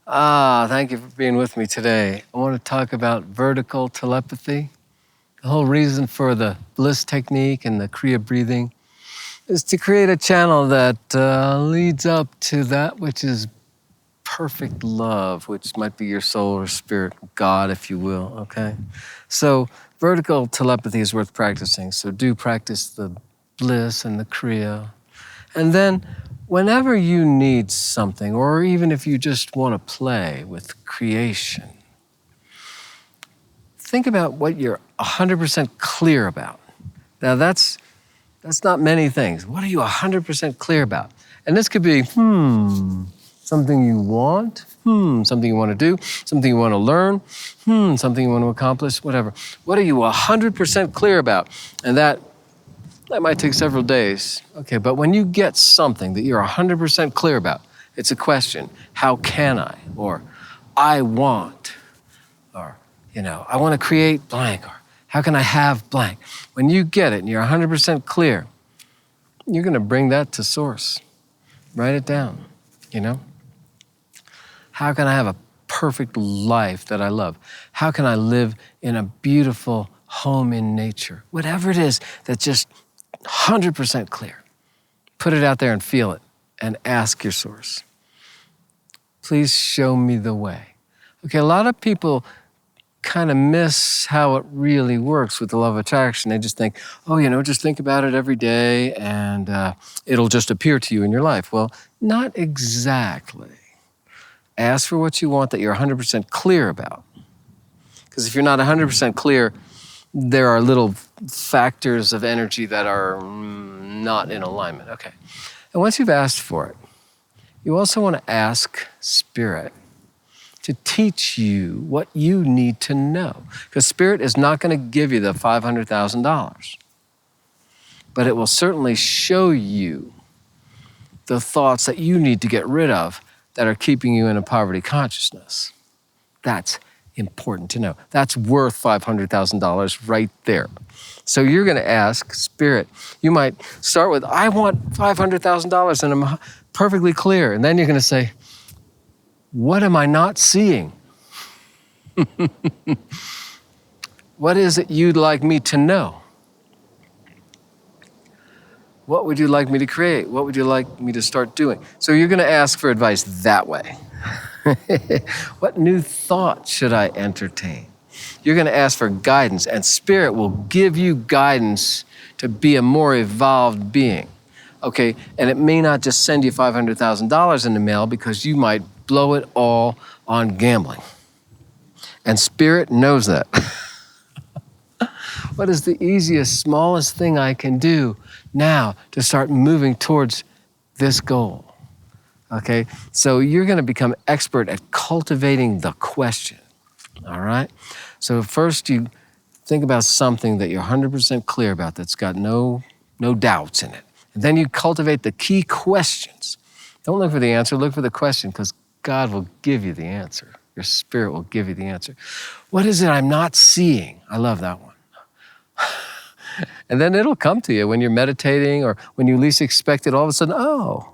Thank you for being with me today. I want to talk about vertical telepathy. The whole reason for the Bliss technique and the Kriya breathing is to create a channel that leads up to that which is perfect love, which might be your soul or spirit, God, if you will, okay? So vertical telepathy is worth practicing. So do practice the Bliss and the Kriya. And then whenever you need something, or even if you just want to play with creation, think about what you're 100% clear about. Now that's not many things. What are you 100% clear about? And this could be, something you want, something you want to do, something you want to learn, something you want to accomplish, whatever. What are you 100% clear about? And that might take several days. Okay, but when you get something that you're 100% clear about, it's a question, how can I? Or I want, or, I want to create blank, or how can I have blank? When you get it and you're 100% clear, you're going to bring that to source. Write it down, How can I have a perfect life that I love? How can I live in a beautiful home in nature? Whatever it is that's just 100% clear. Put it out there and feel it and ask your source. Please show me the way. Okay, a lot of people kind of miss how it really works with the law of attraction. They just think, just think about it every day and it'll just appear to you in your life. Well, not exactly. Ask for what you want that you're 100% clear about. Because if you're not 100% clear, there are little factors of energy that are not in alignment. Okay. And once you've asked for it, you also want to ask Spirit to teach you what you need to know. Because Spirit is not going to give you the $500,000, but it will certainly show you the thoughts that you need to get rid of that are keeping you in a poverty consciousness. That's important to know. That's worth $500,000 right there. So you're going to ask Spirit. You might start with, I want $500,000 and I'm perfectly clear. And then you're going to say, what am I not seeing? What is it you'd like me to know? What would you like me to create? What would you like me to start doing? So you're going to ask for advice that way. What new thought should I entertain? You're going to ask for guidance, and Spirit will give you guidance to be a more evolved being. Okay, and it may not just send you $500,000 in the mail because you might blow it all on gambling. And Spirit knows that. What is the easiest, smallest thing I can do now to start moving towards this goal? Okay, so you're going to become expert at cultivating the question, all right? So first you think about something that you're 100% clear about that's got no doubts in it. And then you cultivate the key questions. Don't look for the answer, look for the question, because God will give you the answer. Your Spirit will give you the answer. What is it I'm not seeing? I love that one. And then it'll come to you when you're meditating or when you least expect it, all of a sudden, oh,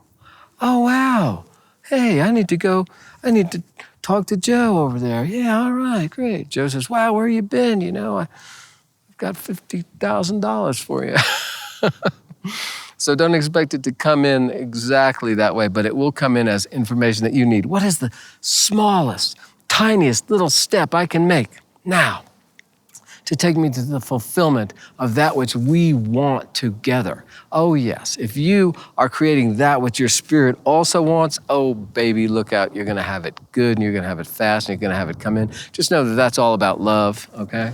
wow. Hey, I need to talk to Joe over there. Yeah, all right, great. Joe says, wow, where you been? I've got $50,000 for you. So don't expect it to come in exactly that way, but it will come in as information that you need. What is the smallest, tiniest little step I can make now to take me to the fulfillment of that which we want together? Oh yes, if you are creating that which your Spirit also wants, oh baby, look out, you're gonna have it good and you're gonna have it fast and you're gonna have it come in. Just know that that's all about love, okay?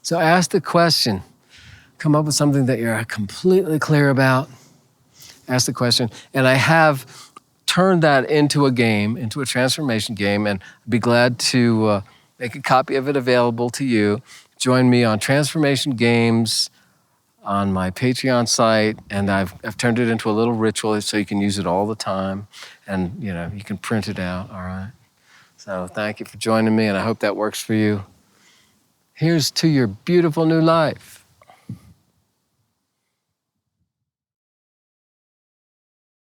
So ask the question, come up with something that you're completely clear about, ask the question, and I have turned that into a game, into a transformation game, and I'd be glad to make a copy of it available to you. Join me on Transformation Games on my Patreon site, and I've turned it into a little ritual so you can use it all the time, and you can print it out, all right? So thank you for joining me, and I hope that works for you. Here's to your beautiful new life.